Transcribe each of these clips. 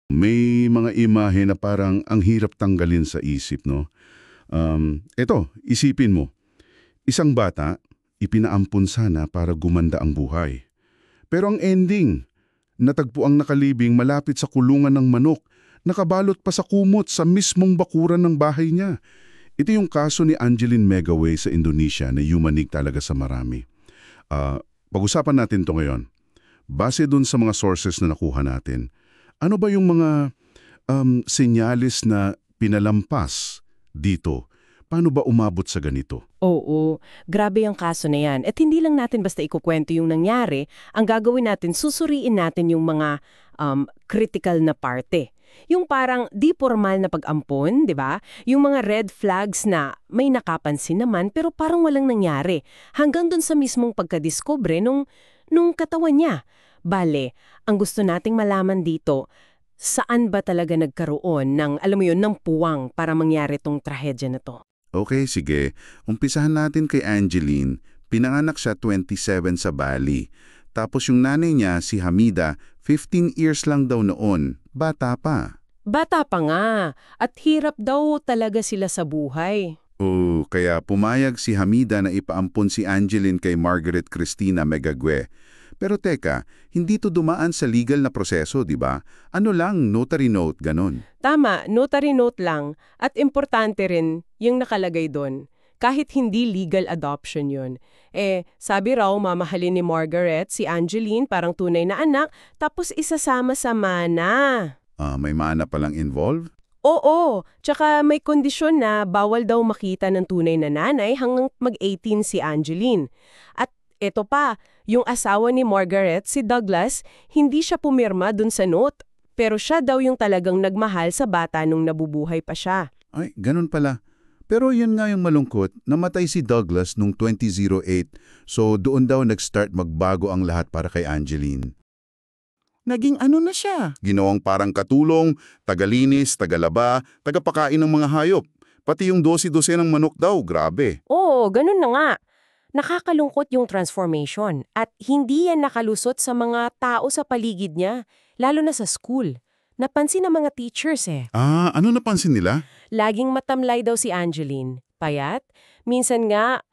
May mga imahe na parang ang hirap tanggalin sa isip, no? Eto, isipin mo. Isang bata, ipinaampun sana para gumanda ang buhay. Pero ang ending, natagpo ang nakalibing malapit sa kulungan ng manok, nakabalot pa sa kumot sa mismong bakuran ng bahay niya. Ito yung kaso ni Angeline Megaway sa Indonesia na yumanig talaga sa marami. Pag-usapan natin to ngayon. Base dun sa mga sources na nakuha natin, ano ba yung mga senyales na pinalampas dito? Paano ba umabot sa ganito? Oo, grabe ang kaso na yan. At hindi lang natin basta ikukwento yung nangyari, ang gagawin natin, susuriin natin yung mga critical na parte. Yung parang di formal na pag-ampon, di ba? Yung mga red flags na may nakapansin naman pero parang walang nangyari. Hanggang dun sa mismong pagkadiskubre nung katawan niya. Bale, ang gusto nating malaman dito, saan ba talaga nagkaroon ng, alam mo yun, ng puwang para mangyari tong trahedya na to? Okay, sige. Umpisahan natin kay Angeline. Pinanganak siya 27 sa Bali. Tapos yung nanay niya, si Hamida, 15 years lang daw noon. Bata pa. Bata pa nga, at hirap daw talaga sila sa buhay. Oo, kaya pumayag si Hamida na ipaampon si Angeline kay Margaret Cristina Megague. Pero teka, hindi to dumaan sa legal na proseso, di ba? Ano lang, notary note, ganon. Tama, notary note lang. At importante rin yung nakalagay doon. Kahit hindi legal adoption yun. Sabi raw, mamahalin ni Margaret si Angeline parang tunay na anak, tapos isasama-sama na. May mana palang involved? Oo, tsaka may kondisyon na bawal daw makita ng tunay na nanay hanggang mag-18 si Angeline. At eto pa, yung asawa ni Margaret, si Douglas, hindi siya pumirma dun sa note. Pero siya daw yung talagang nagmahal sa bata nung nabubuhay pa siya. Ay, ganun pala. Pero yun nga yung malungkot, namatay si Douglas nung 2008, so doon daw nag-start magbago ang lahat para kay Angeline. Naging ano na siya? Ginawang parang katulong, tagalinis, tagalaba, tagapakain ng mga hayop. Pati yung dosi-dose ng manok daw, grabe. Oo, ganun na nga. Nakakalungkot yung transformation at hindi yan nakalusot sa mga tao sa paligid niya, lalo na sa school. Napansin ng mga teachers Ano napansin nila? Laging matamlay daw si Angeline, payat. Minsan nga,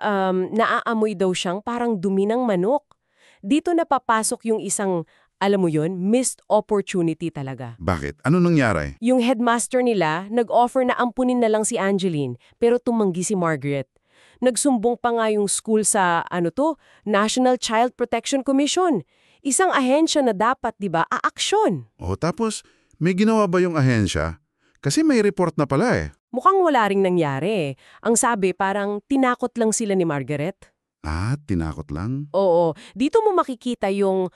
naaamoy daw siyang parang dumi ng manok. Dito napapasok yung isang, alam mo yun, missed opportunity talaga. Bakit? Ano nangyari? Yung headmaster nila, nag-offer na ampunin na lang si Angeline, pero tumanggi si Margaret. Nagsumbong pa nga yung school sa, National Child Protection Commission. Isang ahensya na dapat, di ba, aaksyon. Tapos, may ginawa ba yung ahensya? Kasi may report na pala Mukhang wala ring nangyari. Ang sabi, parang tinakot lang sila ni Margaret. Tinakot lang? Oo. Dito mo makikita yung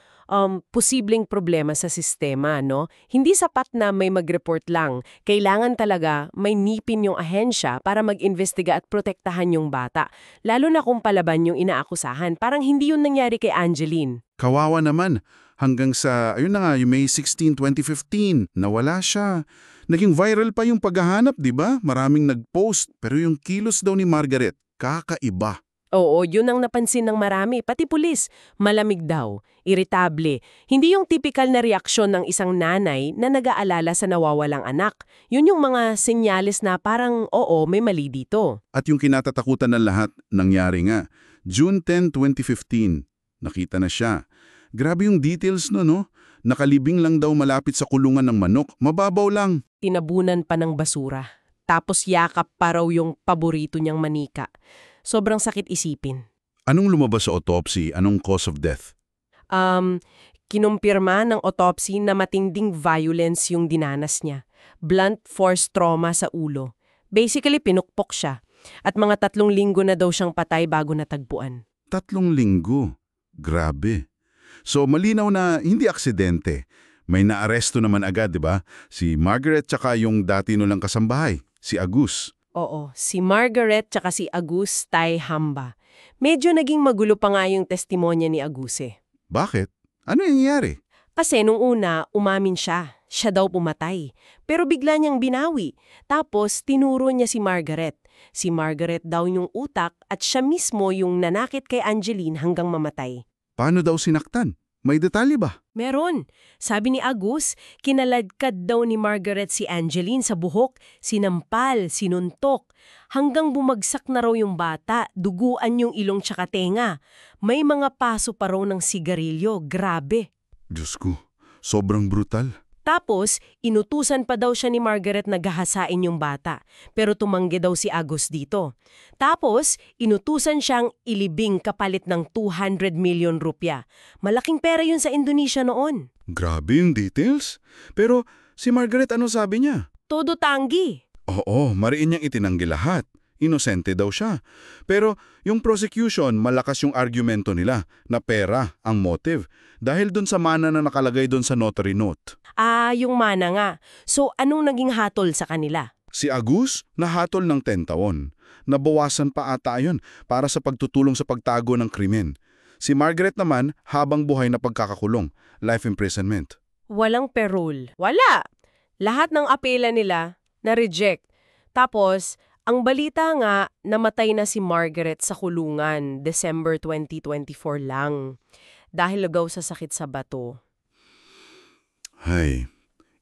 posibleng problema sa sistema, no? Hindi sapat na may mag-report lang. Kailangan talaga may nipin yung ahensya para mag-investiga at protektahan yung bata. Lalo na kung palaban yung inaakusahan. Parang hindi yun nangyari kay Angeline. Kawawa naman. Hanggang sa, ayun na nga, yung May 16, 2015, nawala siya. Naging viral pa yung paghahanap, di ba? Maraming nag-post. Pero yung kilos daw ni Margaret, kakaiba. Oo, yun ang napansin ng marami, pati pulis. Malamig daw, iritable. Hindi yung typical na reaksyon ng isang nanay na nag-aalala sa nawawalang anak. Yun yung mga senyales na parang, oo, may mali dito. At yung kinatatakutan ng lahat, nangyari nga. June 10, 2015, nakita na siya. Grabe yung details no? Nakalibing lang daw malapit sa kulungan ng manok, mababaw lang. Tinabunan pa ng basura. Tapos yakap pa raw yung paborito niyang manika. Sobrang sakit isipin. Anong lumabas sa autopsy? Anong cause of death? Kinumpirma ng autopsy na matinding violence yung dinanas niya. Blunt force trauma sa ulo. Basically, pinukpok siya. At mga 3 linggo na daw siyang patay bago natagpuan. 3 linggo? Grabe. So malinaw na hindi aksidente. May naaresto naman agad, di ba? Si Margaret tsaka yung dati nilang kasambahay, si Agus. Oo, si Margaret tsaka si Agus Tay Hamba. Medyo naging magulo pa nga yung testimonya ni Agus Bakit? Ano yung nangyari? Kasi nung una, umamin siya. Siya daw pumatay. Pero bigla niyang binawi. Tapos, tinuro niya si Margaret. Si Margaret daw yung utak at siya mismo yung nanakit kay Angeline hanggang mamatay. Paano daw sinaktan? May detalye ba? Meron. Sabi ni Agus, kinaladkad daw ni Margaret si Angeline sa buhok, sinampal, sinuntok. Hanggang bumagsak na raw yung bata, duguan yung ilong tsaka tenga. May mga paso pa raw ng sigarilyo, grabe. Diyos ko, sobrang brutal. Tapos, inutusan pa daw siya ni Margaret na gahasain yung bata. Pero tumanggi daw si Agus dito. Tapos, inutusan siyang ilibing kapalit ng 200 million rupya. Malaking pera yun sa Indonesia noon. Grabe yung details. Pero si Margaret ano sabi niya? Todo tanggi. Oo, mariin niyang itinanggi lahat. Inosente daw siya. Pero yung prosecution, malakas yung argumento nila na pera ang motive dahil dun sa mana na nakalagay dun sa notary note. Yung mana nga. So, anong naging hatol sa kanila? Si Agus, nahatol ng 10 taon. Nabawasan pa ata yun para sa pagtutulong sa pagtago ng krimen. Si Margaret naman, habang buhay na pagkakakulong, life imprisonment. Walang parole. Wala. Lahat ng apela nila, na-reject. Tapos, ang balita nga, namatay na si Margaret sa kulungan, December 2024 lang. Dahil lugaw sa sakit sa bato. Hay,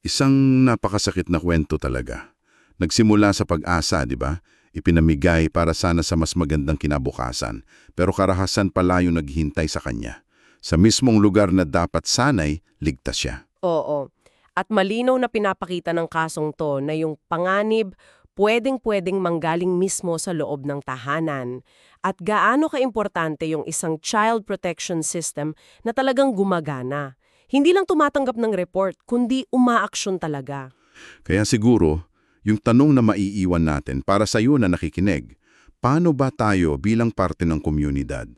isang napakasakit na kwento talaga. Nagsimula sa pag-asa, di ba? Ipinamigay para sana sa mas magandang kinabukasan. Pero karahasan pala yung naghintay sa kanya. Sa mismong lugar na dapat sanay, ligtas siya. Oo. At malinaw na pinapakita ng kasong to na yung panganib pwedeng-pwedeng manggaling mismo sa loob ng tahanan. At gaano kaimportante yung isang child protection system na talagang gumagana. Hindi lang tumatanggap ng report, kundi umaaksyon talaga. Kaya siguro, yung tanong na maiiwan natin para sa iyo na nakikinig, paano ba tayo bilang parte ng komunidad?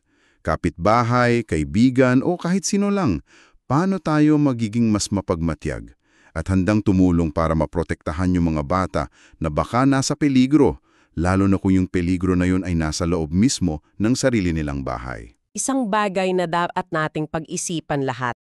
Kapitbahay, kaibigan o kahit sino lang, paano tayo magiging mas mapagmatyag at handang tumulong para maprotektahan yung mga bata na baka nasa peligro, lalo na kung yung peligro na yun ay nasa loob mismo ng sarili nilang bahay? Isang bagay na dapat nating pag-isipan lahat.